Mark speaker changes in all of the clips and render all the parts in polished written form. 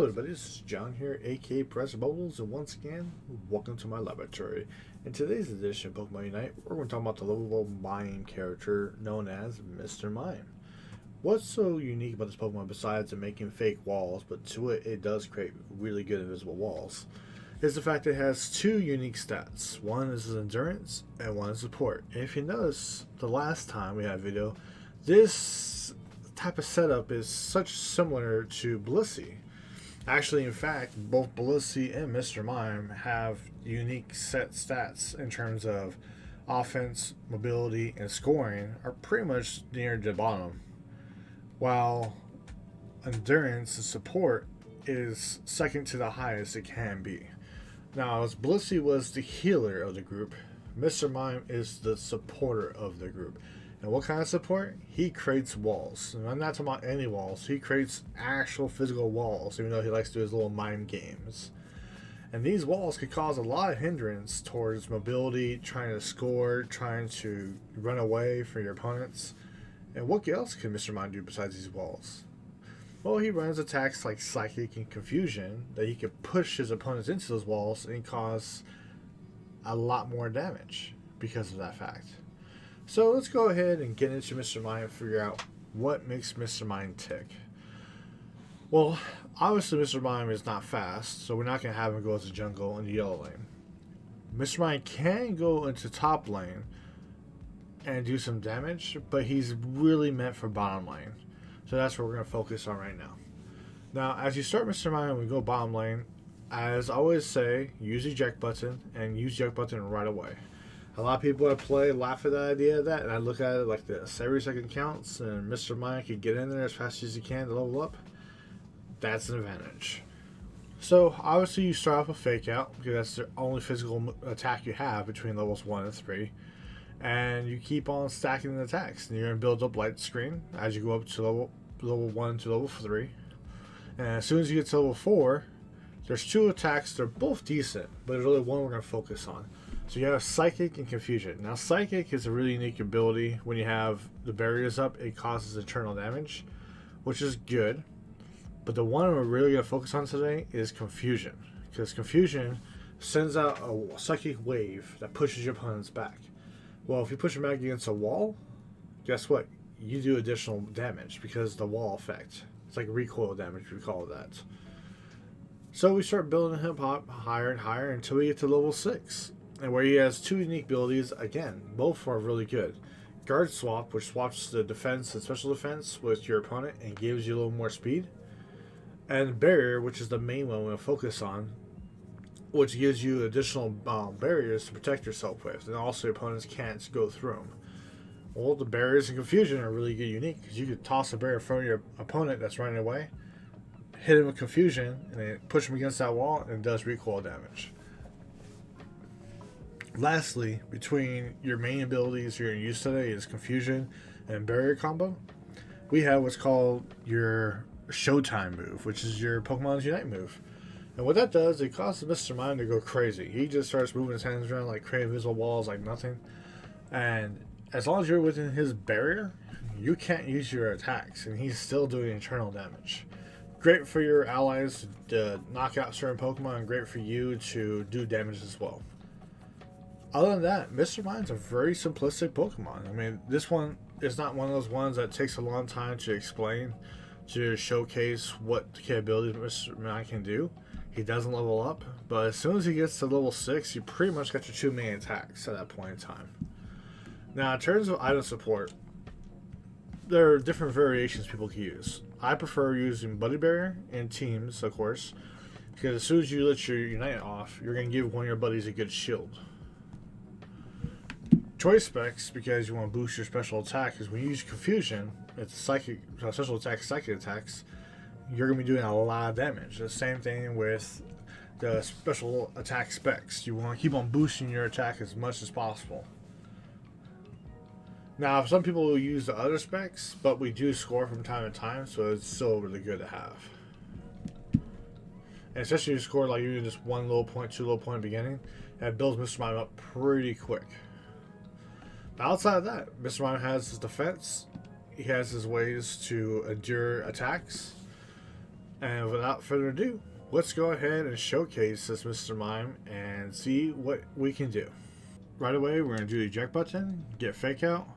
Speaker 1: everybody, this is John here, aka Press Bubbles, and once again, welcome to my laboratory. In today's edition of Pokemon Unite, we're going to talk about the lovable Mime character known as Mr. Mime. What's so unique about this Pokemon besides it making fake walls, but to it does create really good invisible walls, is the fact that it has two unique stats. One is his endurance, and one is support. And if you notice, the last time we had a video, this type of setup is such similar to Blissey. Actually, in fact, both Blissey and Mr. Mime have unique set stats in terms of offense, mobility, and scoring are pretty much near the bottom, while endurance and support is second to the highest it can be. Now, as Blissey was the healer of the group, Mr. Mime is the supporter of the group. And what kind of support? He creates walls. And I'm not talking about any walls. He creates actual physical walls, even though he likes to do his little mime games. And these walls could cause a lot of hindrance towards mobility, trying to score, trying to run away from your opponents. And what else can Mr. Mime do besides these walls? Well, he runs attacks like Psychic and Confusion that he can push his opponents into those walls and cause a lot more damage because of that fact. So let's go ahead and get into Mr. Mime and figure out what makes Mr. Mime tick. Well, obviously Mr. Mime is not fast, so we're not going to have him go to the jungle in the yellow lane. Mr. Mime can go into top lane and do some damage, but he's really meant for bottom lane. So that's what we're going to focus on right now. Now, as you start Mr. Mime and we go bottom lane, as I always say, use the eject button and use the eject button right away. A lot of people that play laugh at the idea of that, and I look at it like this. Every second counts, and Mr. Mime can get in there as fast as he can to level up. That's an advantage. So, obviously you start off with Fake Out, because that's the only physical attack you have between levels 1 and 3. And you keep on stacking the attacks. And you're going to build up Light Screen as you go up to level 1 to level 3. And as soon as you get to level 4, there's two attacks. They're both decent, but there's only one we're going to focus on. So you have Psychic and Confusion. Now, Psychic is a really unique ability. When you have the barriers up, it causes internal damage, which is good. But the one we're really going to focus on today is Confusion, because Confusion sends out a Psychic wave that pushes your opponents back. Well, if you push them back against a wall, guess what? You do additional damage because the wall effect. It's like recoil damage, we call it that. So we start building him up higher and higher until we get to level 6. And where he has two unique abilities, again, both are really good. Guard Swap, which swaps the defense and special defense with your opponent and gives you a little more speed. And Barrier, which is the main one we'll focus on, which gives you additional barriers to protect yourself with. And also your opponents can't go through them. Well, the barriers and Confusion are really good, unique, because you could toss a barrier in front of your opponent that's running away, hit him with Confusion, and then push him against that wall, and it does recoil damage. Lastly, between your main abilities you're used today is Confusion and Barrier combo, we have what's called your Showtime move, which is your Pokemon's Unite move. And what that does, it causes Mr. Mime to go crazy. He just starts moving his hands around, like creating visual walls like nothing. And as long as you're within his barrier, you can't use your attacks, and he's still doing internal damage. Great for your allies to knock out certain Pokemon, and great for you to do damage as well. Other than that, Mr. Mime's a very simplistic Pokemon. I mean, this one is not one of those ones that takes a long time to explain, to showcase what the capabilities Mr. Mime can do. He doesn't level up, but as soon as he gets to level 6, you pretty much got your two main attacks at that point in time. Now, in terms of item support, there are different variations people can use. I prefer using Buddy Barrier in teams, of course, because as soon as you let your Unite off, you're going to give one of your buddies a good shield. Choice specs, because you want to boost your special attack, because when you use Confusion, it's psychic, special attacks, psychic attacks, you're going to be doing a lot of damage. The same thing with the special attack specs. You want to keep on boosting your attack as much as possible. Now, some people will use the other specs, but we do score from time to time, so it's still really good to have. And especially if you score like you just one low point, two low point at the beginning, that builds Mr. Mime up pretty quick. But outside of that, Mr. Mime has his defense. He has his ways to endure attacks. And without further ado, let's go ahead and showcase this Mr. Mime and see what we can do. Right away, we're going to do the eject button, get fake out,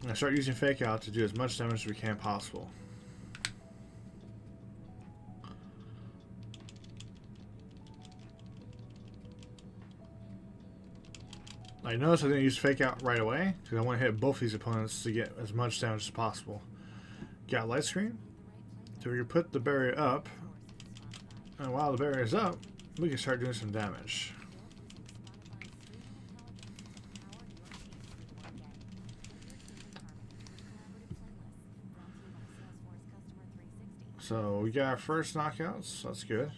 Speaker 1: and start using fake out to do as much damage as we can possible. I noticed I didn't use fake out right away because I want to hit both these opponents to get as much damage as possible. Got light screen, so we can put the barrier up, and while the barrier is up, we can start doing some damage. So we got our first knockouts, that's good.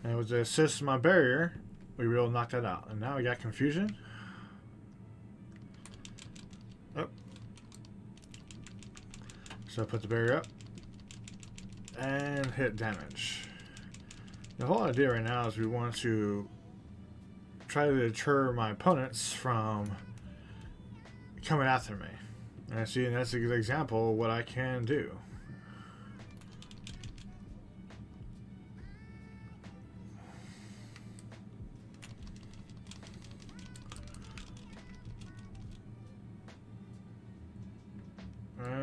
Speaker 1: And with the assist of my barrier, we were able to knock that out. And now we got confusion. Oh. So put the barrier up and hit damage. The whole idea right now is we want to try to deter my opponents from coming after me. And see, and that's a good example of what I can do.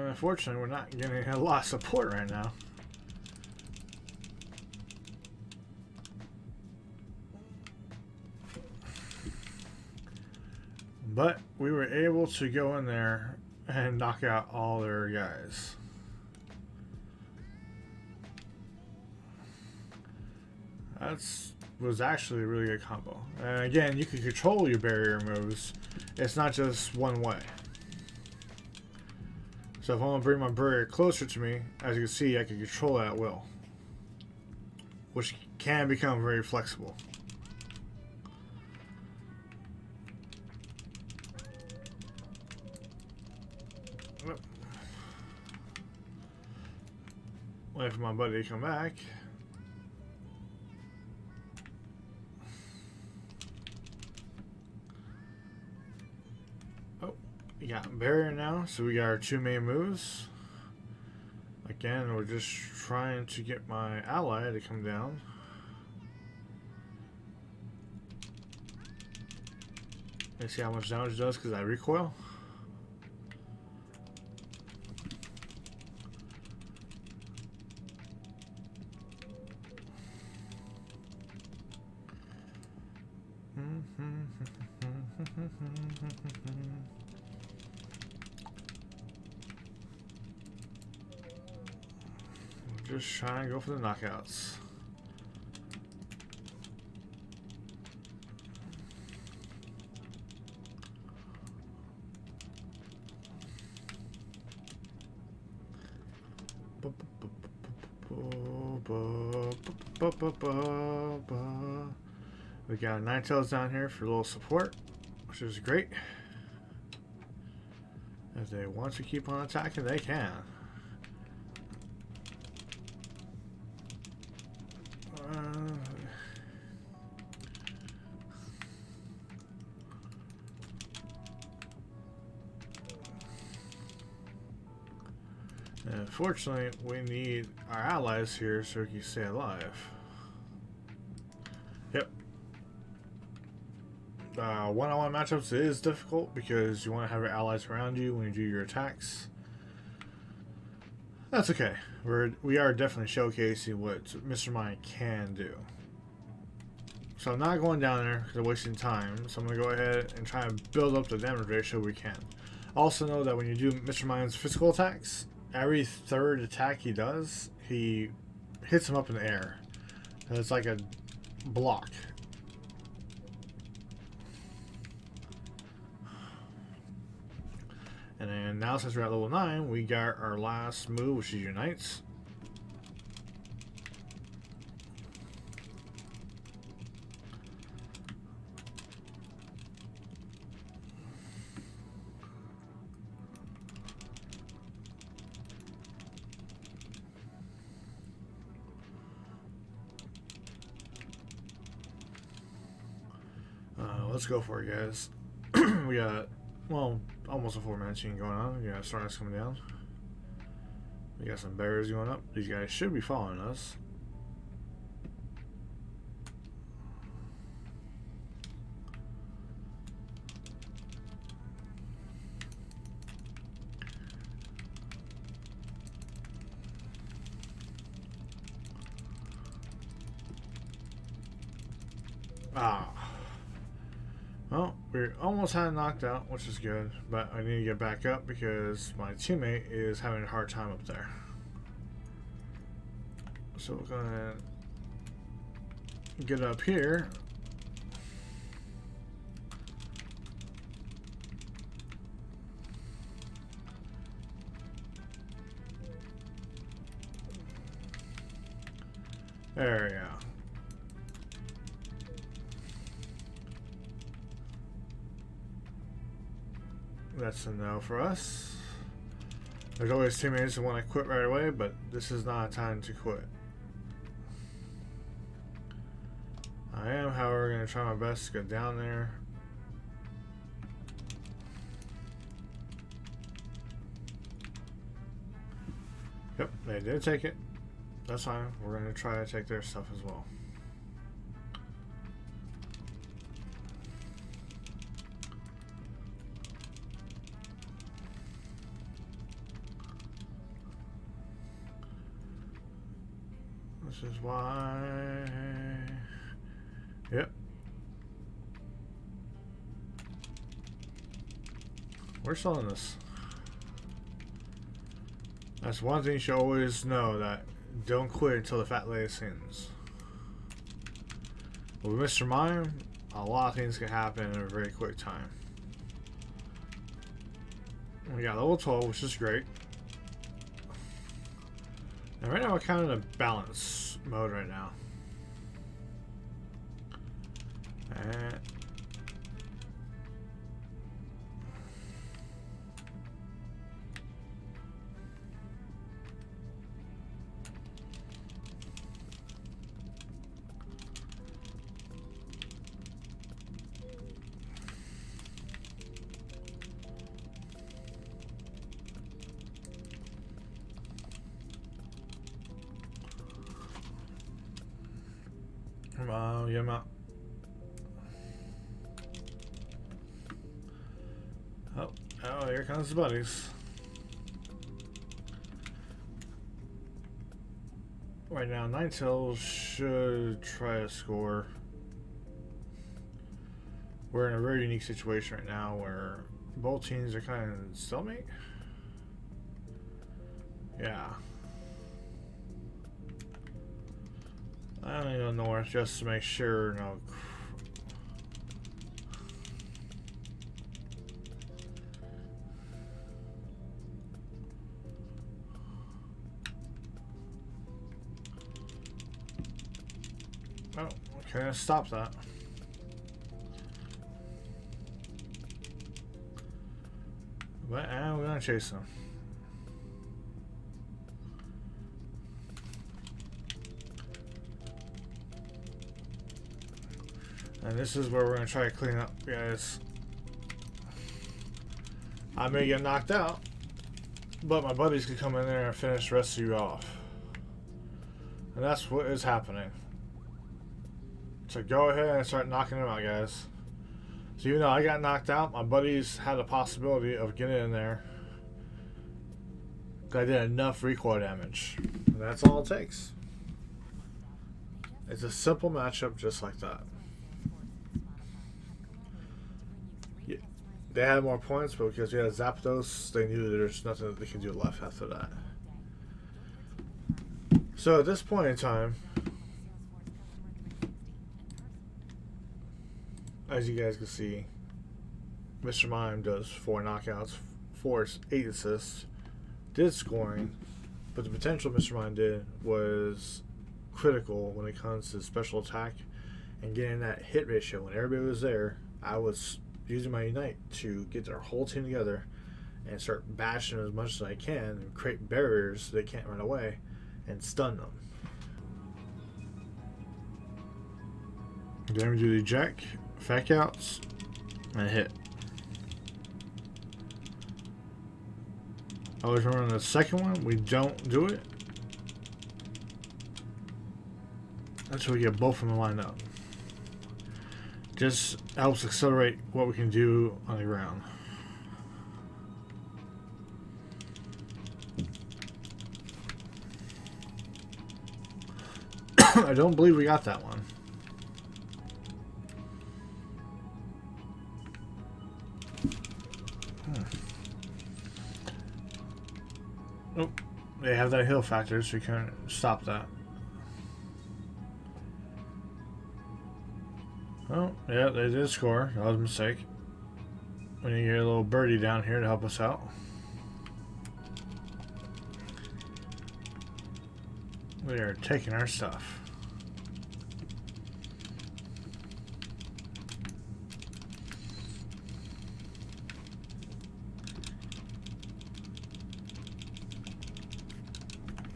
Speaker 1: Unfortunately, we're not getting a lot of support right now. But we were able to go in there and knock out all their guys. That was actually a really good combo. And again, you can control your barrier moves. It's not just one way. So if I want to bring my barrier closer to me, as you can see, I can control it at will, which can become very flexible. Wait for my buddy to come back. We got barrier now, so we got our two main moves. Again, we're just trying to get my ally to come down. Let's see how much damage it does because I recoil. Just trying to go for the knockouts. We got Ninetales down here for a little support, which is great. If they want to keep on attacking, they can. Unfortunately, we need our allies here so we can stay alive. Yep. One-on-one matchups is difficult because you want to have your allies around you when you do your attacks. That's okay. We are definitely showcasing what Mr. Mime can do. So I'm not going down there because I'm wasting time. So I'm going to go ahead and try and build up the damage ratio we can. Also know that when you do Mr. Mime's physical attacks, every third attack he does, he hits him up in the air. And it's like a block. And then now since we're at level 9, we got our last move, which is Unites. Let's go for it, guys. We got, well, almost a 4-man chain going on. We got Stardust coming down. We got some barriers going up. These guys should be following us. Ah. Well, we almost had it knocked out, which is good, but I need to get back up because my teammate is having a hard time up there. So we're gonna get up here. There we go. That's a no for us. There's always teammates who want to quit right away, but this is not a time to quit. I am, however, going to try my best to get down there. Yep, they did take it. That's fine. We're going to try to take their stuff as well. This is why. Yep. We're selling this. That's one thing you should always know, that don't quit until the fat lady sings. With Mr. Mime, a lot of things can happen in a very quick time. We got level 12, which is great. And right now we're kind of in a balance mode right now. And come on, get him out. Oh, here comes the buddies. Right now, Ninetales should try to score. We're in a very unique situation right now where both teams are kind of stalemate. Yeah. I don't even know just to make sure. No. Oh, okay, stop that. But we're gonna chase them. And this is where we're gonna try to clean up, guys. I may get knocked out, but my buddies can come in there and finish the rest of you off. And that's what is happening. So go ahead and start knocking them out, guys. So even though I got knocked out, my buddies had a possibility of getting in there. I did enough recoil damage. And that's all it takes. It's a simple matchup just like that. Yeah, they had more points, but because we had Zapdos, they knew there's nothing that they could do left after that. So at this point in time, as you guys can see, Mr. Mime does 4 knockouts, 8 assists, did scoring, but the potential Mr. Mime did was critical when it comes to special attack and getting that hit ratio. When everybody was there, I was using my Unite to get our whole team together and start bashing them as much as I can and create barriers so they can't run away and stun them. Then we do the eject, fake outs, and hit. I always remember the second one, we don't do it until we get both of them lined up. Just helps accelerate what we can do on the ground. I don't believe we got that one. Oh, they have that heal factor, so you can't stop that. Oh, yeah, they did score. That was a mistake. We need to get a little birdie down here to help us out. We are taking our stuff.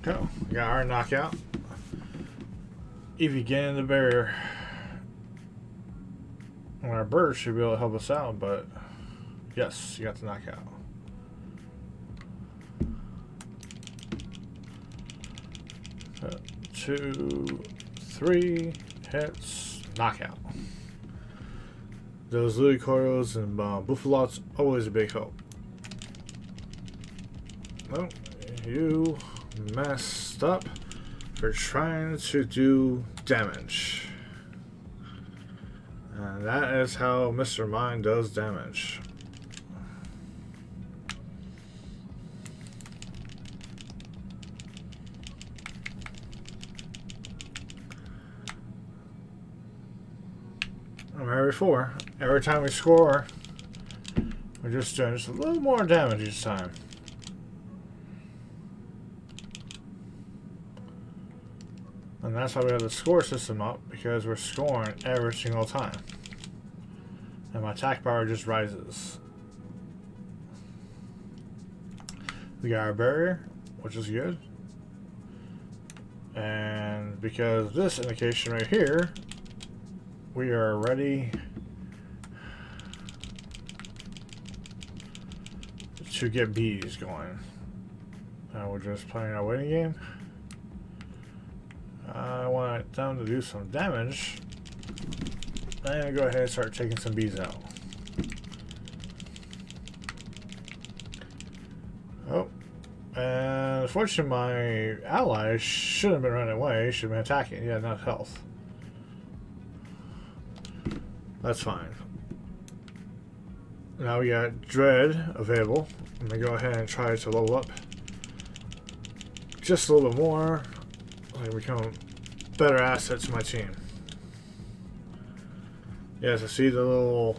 Speaker 1: Go. We got our knockout. If you get in the barrier, well, our bird should be able to help us out, but yes, you got the knockout. Two, three hits, knockout. Those Ludicoros and Buffalots always a big help. Well, you messed up for trying to do damage. And that is how Mr. Mime does damage. I'm here before. Every time we score, we're just doing just a little more damage each time. And that's why we have the score system up, because we're scoring every single time. And my attack power just rises. We got our barrier, which is good. And because of this indication right here, we are ready to get bees going. Now we're just playing our waiting game. I want them to do some damage. I'm going to go ahead and start taking some bees out. Oh. And unfortunately, my ally shouldn't have been running away. He should have been attacking. He had enough health. That's fine. Now we got Dread available. I'm going to go ahead and try to level up just a little bit more. I become better assets to my team. Yes, I see the little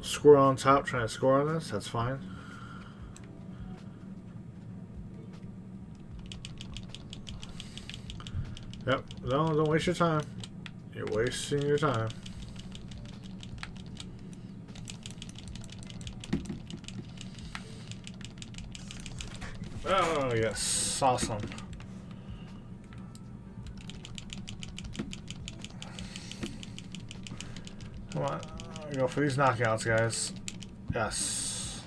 Speaker 1: squirrel on top trying to score on this. That's fine. Yep, no, don't waste your time. You're wasting your time. Oh, yes, awesome. Come on, go for these knockouts, guys. Yes.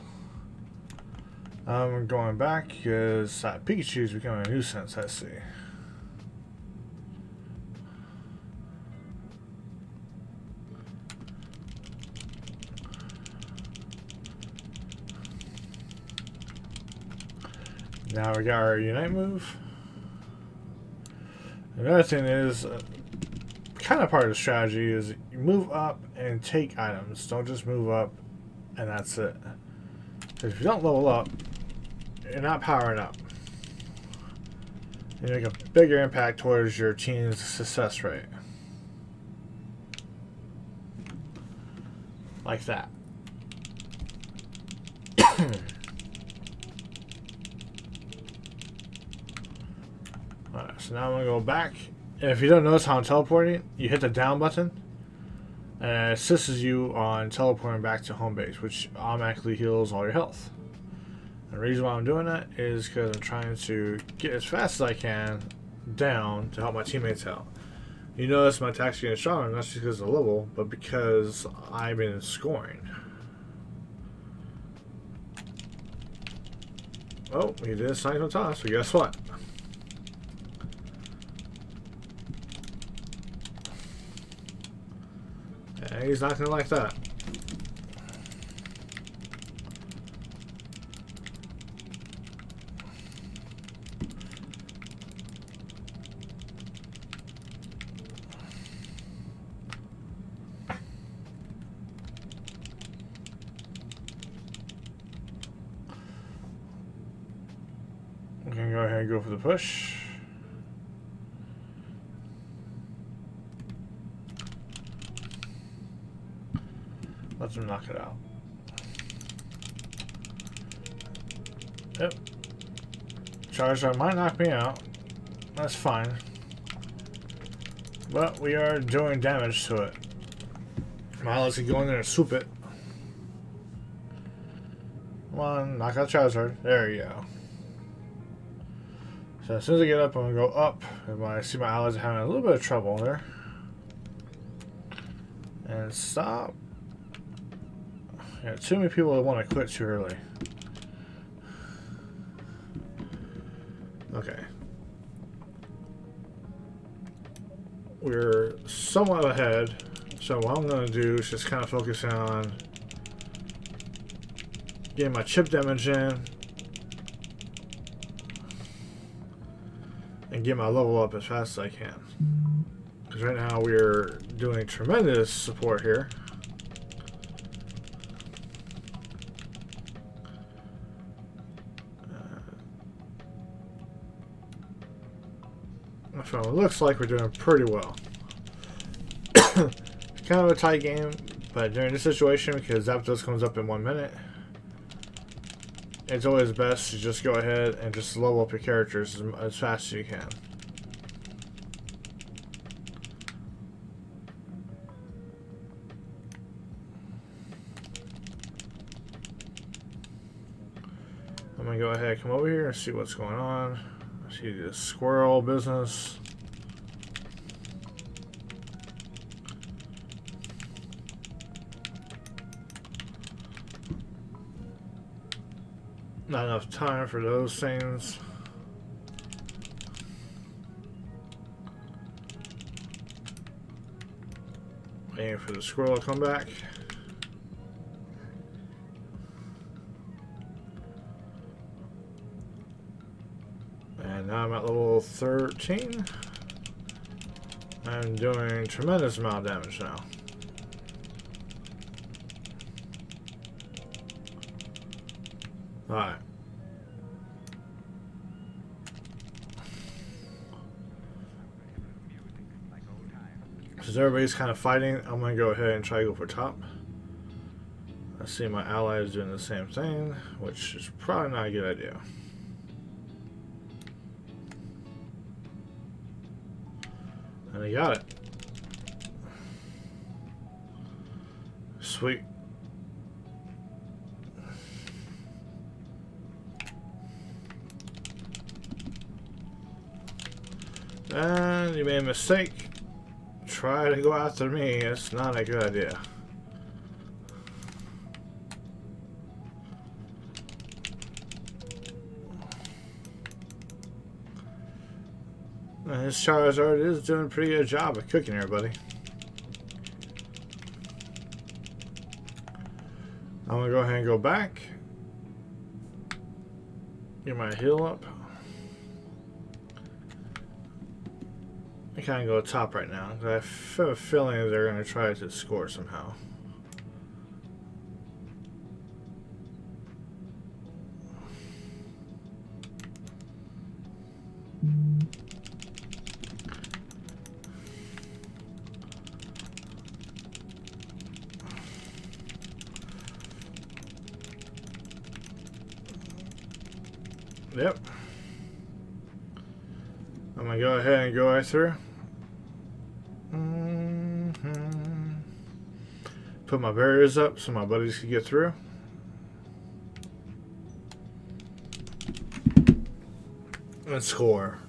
Speaker 1: I'm going back because that Pikachu is becoming a nuisance. Let's see. Now we got our Unite move. Another thing is, kind of part of the strategy is you move up and take items. Don't just move up and that's it. If you don't level up, you're not powering up. You make a bigger impact towards your team's success rate. Like that. Alright, so now I'm going to go back. And if you don't notice how I'm teleporting, you hit the down button and it assists you on teleporting back to home base, which automatically heals all your health. And the reason why I'm doing that is because I'm trying to get as fast as I can down to help my teammates out. You notice my attacks getting stronger, not just because of the level, but because I've been scoring. Oh, he did sign some toss, but guess what? Yeah, he's not gonna like that. I'm gonna go ahead and go for the push. Let them knock it out. Yep. Charizard might knock me out. That's fine. But we are doing damage to it. Miles can go in there and swoop it. Come on, knock out Charizard. There you go. So as soon as I get up, I'm going to go up. And I see my allies are having a little bit of trouble there. And stop. Yeah, too many people that want to quit too early. Okay. We're somewhat ahead. So what I'm going to do is just kind of focus on getting my chip damage in. And get my level up as fast as I can. Because right now we're doing tremendous support here. So it looks like we're doing pretty well. It's kind of a tight game, but during this situation, because Zapdos comes up in 1 minute, it's always best to just go ahead and just level up your characters as fast as you can. I'm going to go ahead and come over here and see what's going on. I see this squirrel business. Not enough time for those things. Waiting for the squirrel to come back. And now I'm at level 13. I'm doing tremendous amount of damage now. Alright. Since everybody's kind of fighting, I'm going to go ahead and try to go for top. I see my allies doing the same thing, which is probably not a good idea. And I got it. Sweet. And you made a mistake. Try to go after me. It's not a good idea. And this Charizard is doing a pretty good job of cooking everybody. I'm going to go ahead and go back. Get my heal up. I kind of go top right now. I have a feeling that they're going to try to score somehow. Yep. I'm going to go ahead and go right through. Put my barriers up so my buddies can get through. And score.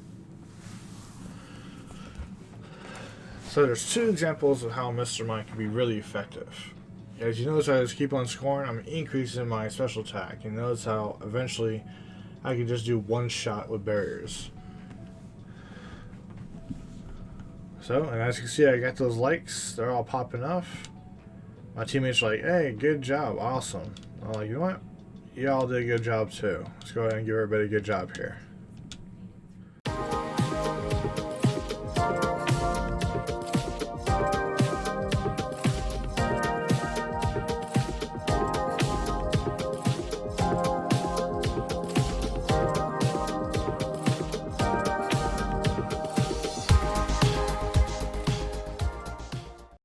Speaker 1: So there's two examples of how Mr. Mime can be really effective. As you notice, I just keep on scoring. I'm increasing my special attack. And notice how eventually I can just do one shot with barriers. So, and as you can see, I got those likes. They're all popping off. My teammates are like, hey, good job. Awesome. I'm like, you know what? Y'all did a good job too. Let's go ahead and give everybody a good job here.